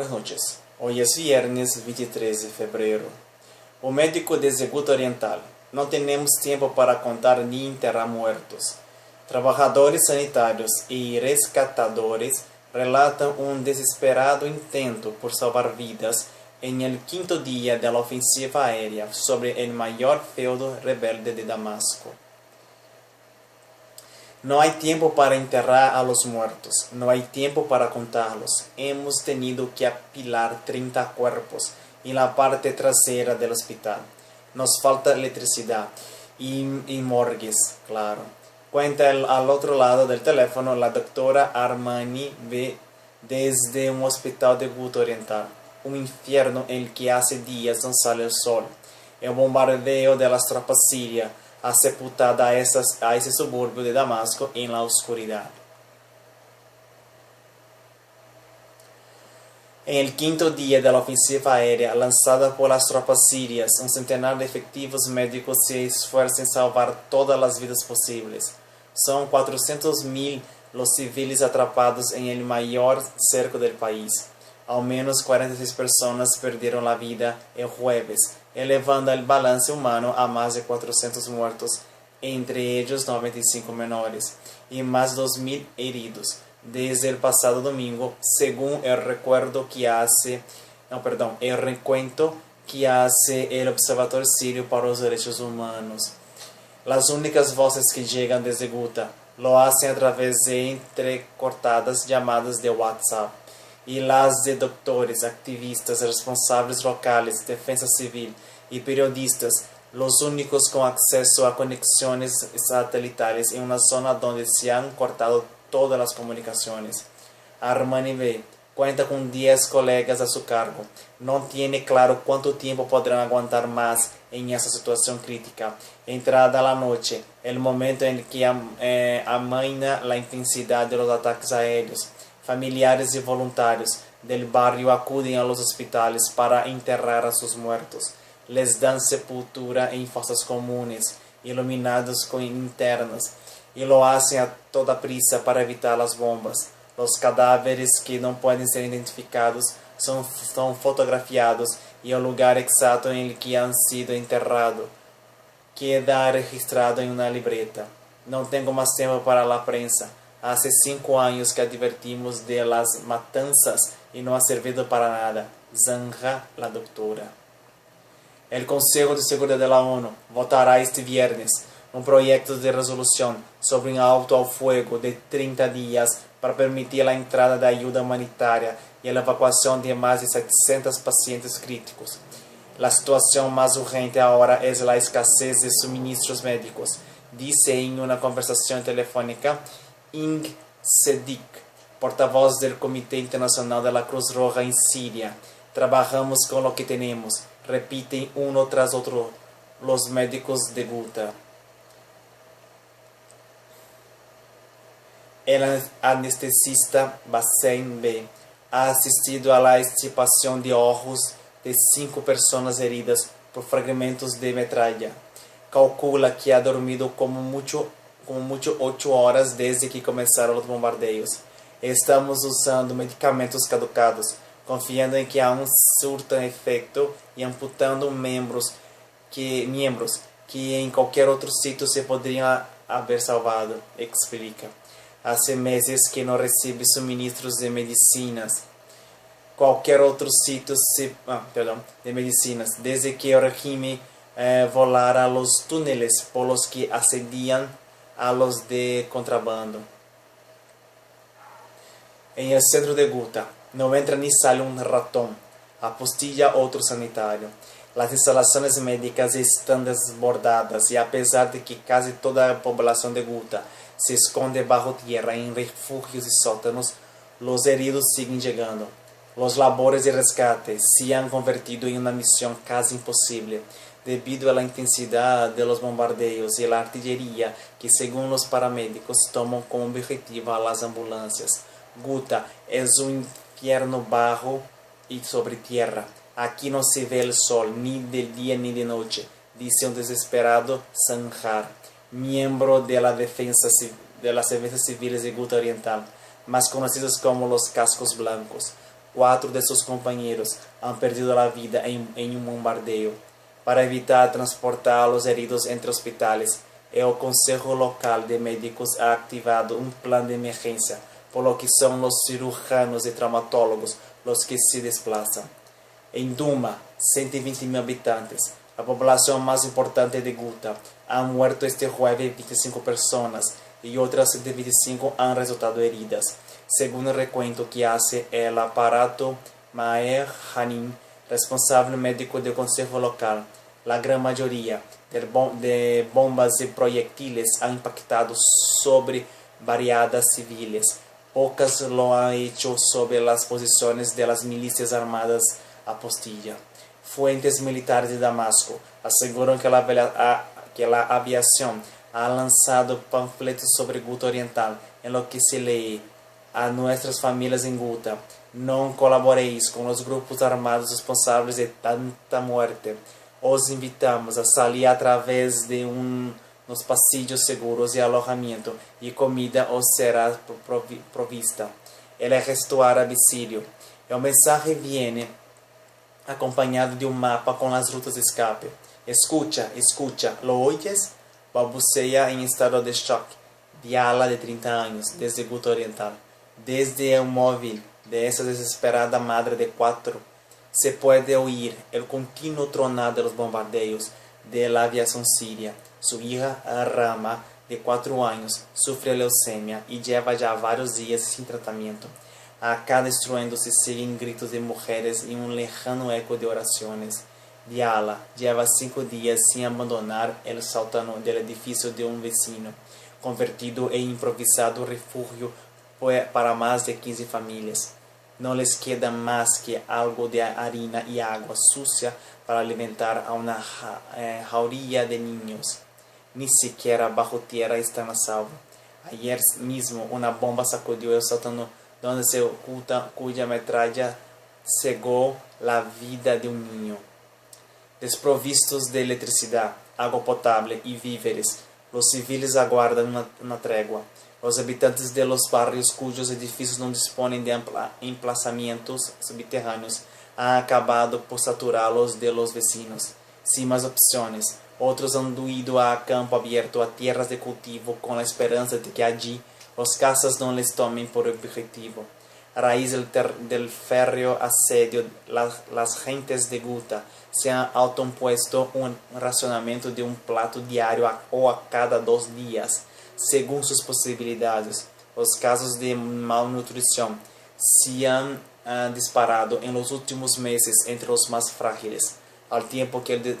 Buenas noches. Hoy es viernes 23 de febrero. O médico de Guta Oriental. Não temos tempo para contar ni enterrar muertos. Trabajadores sanitários e rescatadores relatam desesperado intento por salvar vidas em el quinto dia da ofensiva aérea sobre el maior feudo rebelde de Damasco. No hay tiempo para enterrar a los muertos, no hay tiempo para contarlos. Hemos tenido que apilar 30 cuerpos en la parte trasera del hospital. Nos falta electricidad y morgues, claro. Cuenta al otro lado del teléfono la doctora Armani ve desde un hospital de Guta Oriental. Un infierno en el que hace días no sale el sol. El bombardeo de las tropas sirias ha sepultado a ese suburbio de Damasco en la oscuridad. En el quinto día de la ofensiva aérea lanzada por las tropas sirias, un centenar de efectivos médicos se esfuerzan en salvar todas las vidas posibles. Son 400.000 los civiles atrapados en el mayor cerco del país. Al menos 46 personas perdieron la vida el jueves, elevando el balance humano a más de 400 muertos, entre ellos 95 menores, y más de 2.000 heridos, desde el pasado domingo, según el recuento que hace el Observatorio Sirio para los Derechos Humanos. Las únicas voces que llegan desde Guta lo hacen a través de entrecortadas llamadas de WhatsApp, y las de doctores, activistas, responsables locales, defensa civil y periodistas, los únicos con acceso a conexiones satelitales en una zona donde se han cortado todas las comunicaciones. Armani B. cuenta con 10 colegas a su cargo. No tiene claro cuánto tiempo podrán aguantar más en esa situación crítica. Entrada la noche, el momento en que amaina la intensidad de los ataques aéreos. Familiares y voluntarios del barrio acuden a los hospitales para enterrar a sus muertos. Les dan sepultura en fosas comunes, iluminados con linternas, y lo hacen a toda prisa para evitar las bombas. Los cadáveres que no pueden ser identificados son fotografiados y el lugar exacto en el que han sido enterrados queda registrado en una libreta. No tengo más tiempo para la prensa. Hace 5 años que advertimos de las matanzas y no ha servido para nada. Zanja la doctora. El Consejo de Seguridad de la ONU votará este viernes un proyecto de resolución sobre un alto al fuego de 30 días para permitir la entrada de ayuda humanitaria y la evacuación de más de 700 pacientes críticos. La situación más urgente ahora es la escasez de suministros médicos, dice en una conversación telefónica Ing Sedik, portavoz del Comité Internacional de la Cruz Roja en Siria. Trabajamos con lo que tenemos, repiten uno tras otro los médicos de Guta. El anestesista Bassem B. ha asistido a la extirpación de ojos de 5 personas heridas por fragmentos de metralla. Calcula que ha dormido como mucho 8 horas desde que começaram os bombardeios. Estamos usando medicamentos caducados, confiando em que aún surtan efecto e amputando membros que em qualquer outro sítio se poderiam haver salvado, explica. Há meses que não recebe suministros de medicinas. Qualquer outro sítio de medicinas, desde que o regime volara los túneles por los que accedían a los de contrabando. En el centro de Guta no entra ni sale un ratón, apostilla otro sanitario. Las instalaciones médicas están desbordadas y a pesar de que casi toda la población de Guta se esconde bajo tierra en refugios y sótanos, los heridos siguen llegando. Los labores de rescate se han convertido en una misión casi imposible, debido a la intensidad de los bombardeos y la artillería que, según los paramédicos, toman como objetivo a las ambulancias. Guta es un infierno bajo y sobre tierra. Aquí no se ve el sol, ni de día ni de noche, dice un desesperado Sanjar, miembro de la defensa de las defensas civiles de Guta Oriental, más conocidos como los cascos blancos. 4 de seus companheiros han perdido a vida em um bombardeio. Para evitar transportar os heridos entre hospitais, o Conselho Local de Médicos ha ativado um plano de emergência, por lo que são os cirujanos e traumatólogos os que se desplazam. Em Duma, 120.000 habitantes, a população mais importante de Guta, han muerto este jueves 25 pessoas e outras 125 han resultado heridas, segundo o recuento que hace el aparato Maher Hanin, responsável médico do conselho local. A grande maioria de bombas e proyectiles ha impactado sobre variadas civiles. Pocas lo han hecho sobre as posições de las milícias armadas apostilla. Fuentes militares de Damasco aseguram que a aviação ha lançado panfletos sobre Guta Oriental, em lo que se lee: a nossas famílias em Guta, não colaboreis com os grupos armados responsáveis de tanta muerte. Os invitamos a sair através de nos passillos seguros e alojamento, e comida os será provista. El ejército árabe sirio. O mensaje viene acompanhado de um mapa com as rutas de escape. Escucha, ¿lo oyes? Balbuceia em estado de choque. Diala, de 30 anos, desde Guta Oriental. Desde el móvil de esa desesperada madre de 4, se puede oír el continuo tronar de los bombardeos de la aviación siria. Su hija Rama, de 4 años, sufre leucemia y lleva ya varios días sin tratamiento. Acá destruindo se siguen gritos de mujeres y un lejano eco de oraciones. Diala lleva 5 días sin abandonar el sótano del edificio de un vecino, convertido en improvisado refugio para más de 15 familias. No les queda más que algo de harina y agua sucia para alimentar a una jauría de niños. Ni siquiera bajo tierra están a salvo. Ayer mismo una bomba sacudió el sótano donde se oculta, cuya metralla cegó la vida de un niño. Desprovistos de electricidad, agua potable y víveres, los civiles aguardan una tregua. Os habitantes de los barrios cujos edifícios não dispõem de emplazamientos subterrâneos han acabado por saturá-los de los vecinos. Sin más opciones, otros han huido a campo abierto, a tierras de cultivo, con la esperanza de que allí los cazas no les tomen por objetivo. A raíz del férreo asedio, las gentes de Guta se han autoimpuesto un racionamiento de un plato diario o a cada 2 días, según sus posibilidades. Los casos de malnutrición se han disparado en los últimos meses entre los más frágiles, al tiempo que el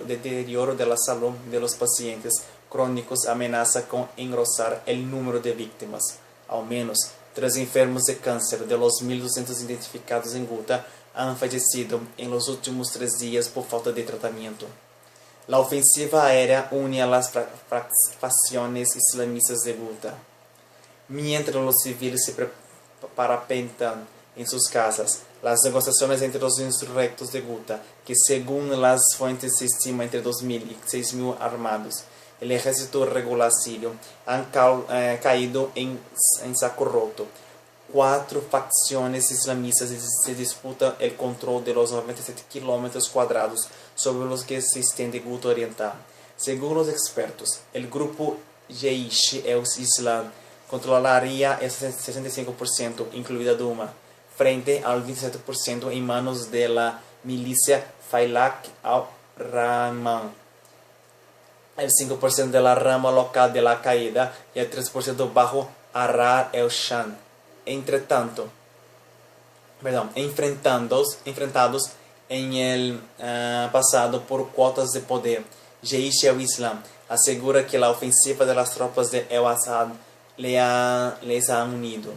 deterioro de la salud de los pacientes crónicos amenaza con engrosar el número de víctimas. Al menos 3 enfermos de cáncer de los 1.200 identificados en Guta han fallecido en los últimos 3 días por falta de tratamiento. La ofensiva aérea une a las facciones islamistas de Guta. Mientras los civiles se parapentan en sus casas, las negociaciones entre los insurrectos de Guta, que según las fuentes se estima entre 2.000 y 6.000 armados, el ejército regular sirio, han caído en saco roto. 4 facciones islamistas se disputan el control de los 97 kilómetros cuadrados sobre los que se extiende Guta Oriental. Según los expertos, el grupo Jaish el-Islam controlaría el 65%, incluida Duma, frente al 27% en manos de la milicia Failaq al-Rahman, el 5% de la rama local de la Al-Qaeda y el 3% bajo Ahrar el-Sham. Enfrentados en el pasado por cuotas de poder, Jaish el-Islam asegura que la ofensiva de las tropas de El-Assad les ha unido.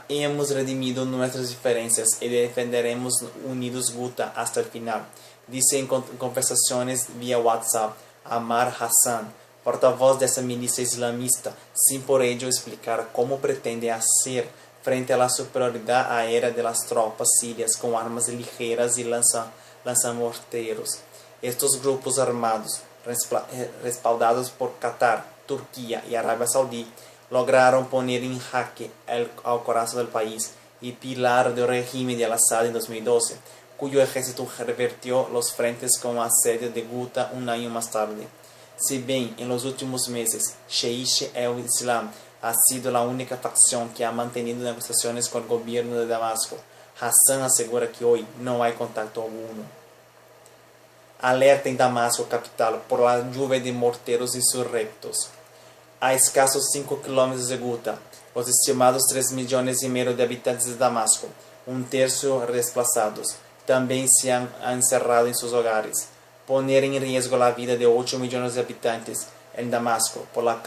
Hemos redimido nuestras diferencias y defenderemos unidos Guta hasta el final, dice en conversaciones vía WhatsApp Ammar Hassan, portavoz de esa milicia islamista, sin por ello explicar cómo pretende hacer frente a la superioridad aérea de las tropas sirias con armas ligeras y lanzamorteros. Estos grupos armados, respaldados por Qatar, Turquía y Arabia Saudí, lograron poner en jaque al corazón del país y pilar del régimen de Al-Assad en 2012, cuyo ejército revertió los frentes con asedio de Ghouta un año más tarde. Si bien en los últimos meses Jaish al-Islam ha sido la única facción que ha mantenido negociaciones con el gobierno de Damasco, Hassan asegura que hoy no hay contacto alguno. Alerta en Damasco capital por la lluvia de morteros insurrectos. A escasos 5 kilómetros de Ghouta, los estimados 3,5 millones de habitantes de Damasco, un tercio desplazados, también se han encerrado en sus hogares. Poner en riesgo la vida de 8 millones de habitantes en Damasco por la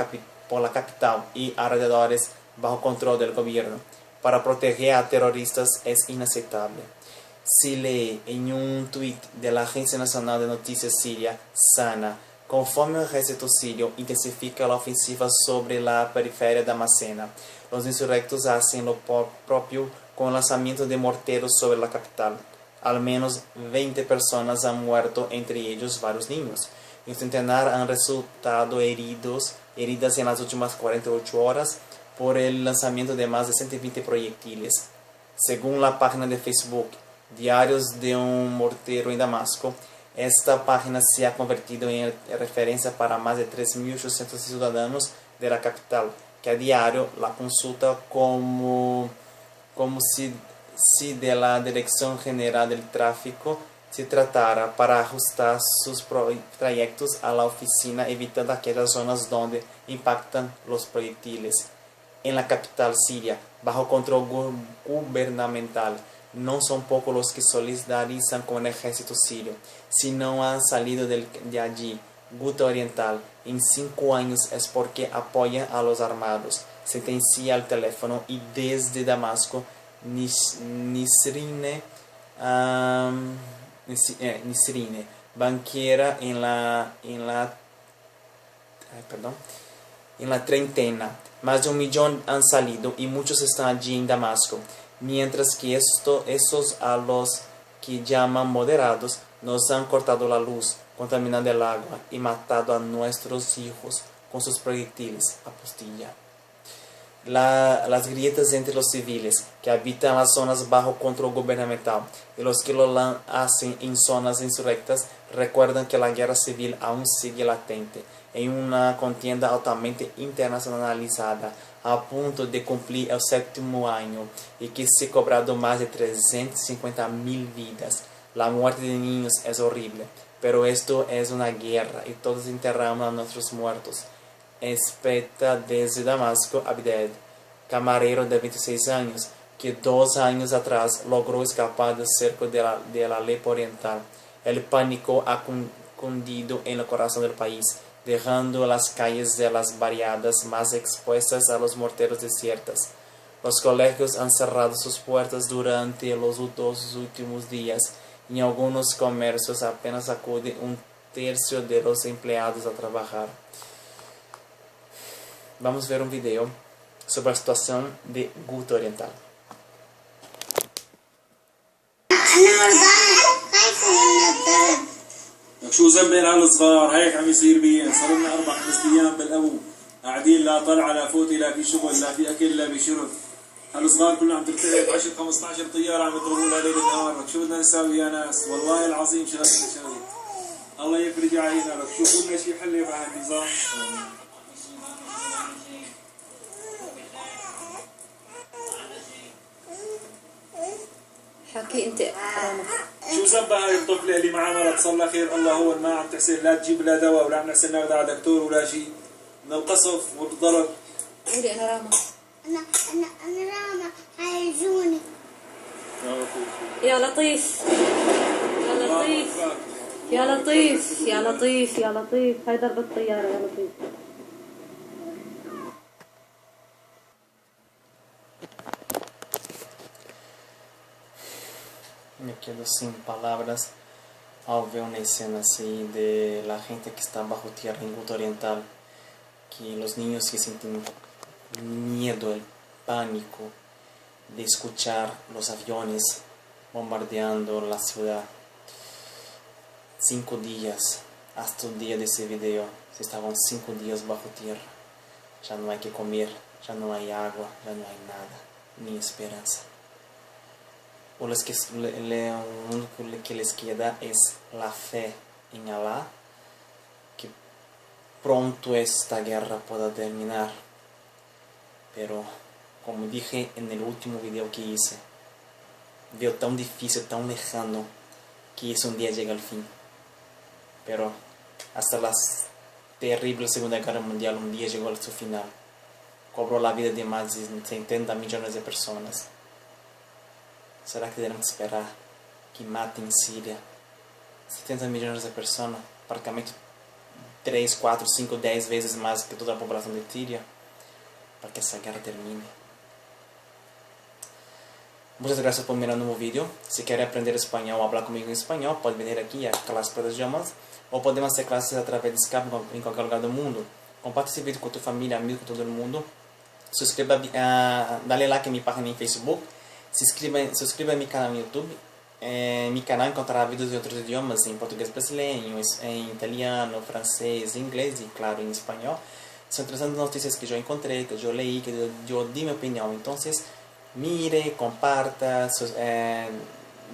capital y alrededores bajo control del gobierno para proteger a terroristas es inaceptable. Se lee en un tuit de la Agencia Nacional de Noticias Siria, SANA, conforme el ejército sirio intensifica la ofensiva sobre la periferia de Damascena, los insurrectos hacen lo propio con el lanzamiento de morteros sobre la capital. Al menos 20 personas han muerto, entre ellos varios niños. Y un centenar han resultado heridas en las últimas 48 horas por el lanzamiento de más de 120 proyectiles. Según la página de Facebook Diarios de un Mortero en Damasco, esta página se ha convertido en referencia para más de 3.800 ciudadanos de la capital, que a diario la consulta como si de la Dirección General del Tráfico se tratara para ajustar sus trayectos a la oficina, evitando aquellas zonas donde impactan los proyectiles. En la capital siria, bajo control gubernamental, no son pocos los que solidarizan con el ejército sirio. Si no han salido de allí, Ghouta Oriental, en 5 años es porque apoyan a los armados. Sentencia al teléfono y desde Damasco, Nisrine, banquera en la treintena. Más de 1 millón han salido y muchos están allí en Damasco, mientras que esos a los que llaman moderados nos han cortado la luz, contaminado el agua y matado a nuestros hijos con sus proyectiles, apostilla. Las grietas entre los civiles que habitan las zonas bajo control gubernamental y los que lo hacen en zonas insurrectas recuerdan que la guerra civil aún sigue latente en una contienda altamente internacionalizada a punto de cumplir el 7º año y que se ha cobrado más de 350.000 vidas. La muerte de niños es horrible, pero esto es una guerra y todos enterramos a nuestros muertos. Espeta desde Damasco Abdel, camarero de 26 años, que 2 años atrás logró escapar del cerco de la Alepo Oriental. El pánico ha cundido en el corazón del país, dejando las calles de las barriadas más expuestas a los morteros desiertas. Los colegios han cerrado sus puertas durante los 2 últimos días y en algunos comercios apenas acude 1/3 de los empleados a trabajar. Vamos ver un video sobre la situación de Ghouta Oriental. شو ذنبنا هالصغار هيك عم يصير بيهم صار لنا 4-5 ايام بالابو قاعدين لا طلعه لا فوتي لا في شغل لا في اكل لا في شرب هالصغار كلهم عم ترتقب 10-15 طياره عم يضربونا ليل نهار لك شو بدنا نساوي يا ناس والله العظيم شغله الله يفرج علينا لك شو كل شيء حل مع هالنظام حكي انت رامي شو ذنبها هاي الطفله اللي معها مرض صار لها خير الله هو ما عم تحسن لا تجيب لا دواء ولا عم نحسن ناخذ على دكتور ولا شيء من القصف والضرب قولي انا راما أنا راما عايزوني يا لطيف يا لطيف يا لطيف يا لطيف يا لطيف هاي ضربة طيارة يا لطيف Me quedo sin palabras al ver una escena así de la gente que está bajo tierra en Ghouta Oriental, que los niños que sienten miedo, el pánico de escuchar los aviones bombardeando la ciudad. 5 días, hasta el día de ese video, se estaban 5 días bajo tierra. Ya no hay que comer, ya no hay agua, ya no hay nada, ni esperanza. lo único que les queda es la fe en Allah, que pronto esta guerra pueda terminar. Pero, como dije en el último video que hice, veo tan difícil, tan lejano, que eso un día llega al fin. Pero hasta la terrible Segunda Guerra Mundial un día llegó a su final. Cobró la vida de más de 70 millones de personas. ¿Será que debemos esperar que maten en Siria 70 millones de personas? Praticamente 3, 4, 5, 10 veces más que toda la población de Siria, para que esa guerra termine. Muchas gracias por mirar el nuevo video. Si quiere aprender español o hablar conmigo en español, puede venir aquí a Clases para Idiomas, o podemos hacer clases a través de Skype en cualquier lugar del mundo. Comparte ese video con tu familia, amigos, con todo el mundo. Dale like a mi página en Facebook. Suscríbete a mi canal en YouTube. En mi canal encontrará vídeos de otros idiomas, en portugués brasileño, en italiano, francés, inglés y claro, en español. Son interesantes noticias que yo encontré, que yo leí, que yo di mi opinión. Entonces, mire, comparta,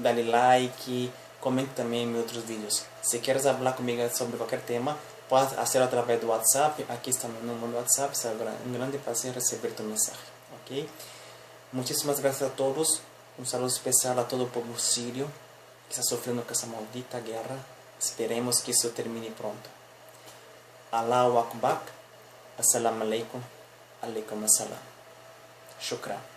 dale like, comente también mis otros vídeos. Si quieres hablar conmigo sobre cualquier tema, puedes hacerlo a través de WhatsApp. Aquí está mi número de WhatsApp. Será un grande placer recibir tu mensaje. ¿Okay? Muchísimas gracias a todos. Un saludo especial a todo el pueblo sirio que está sufriendo con esa maldita guerra. Esperemos que eso termine pronto. Allahu Akbar. Assalamu alaikum. Alaikum assalam. Shukran.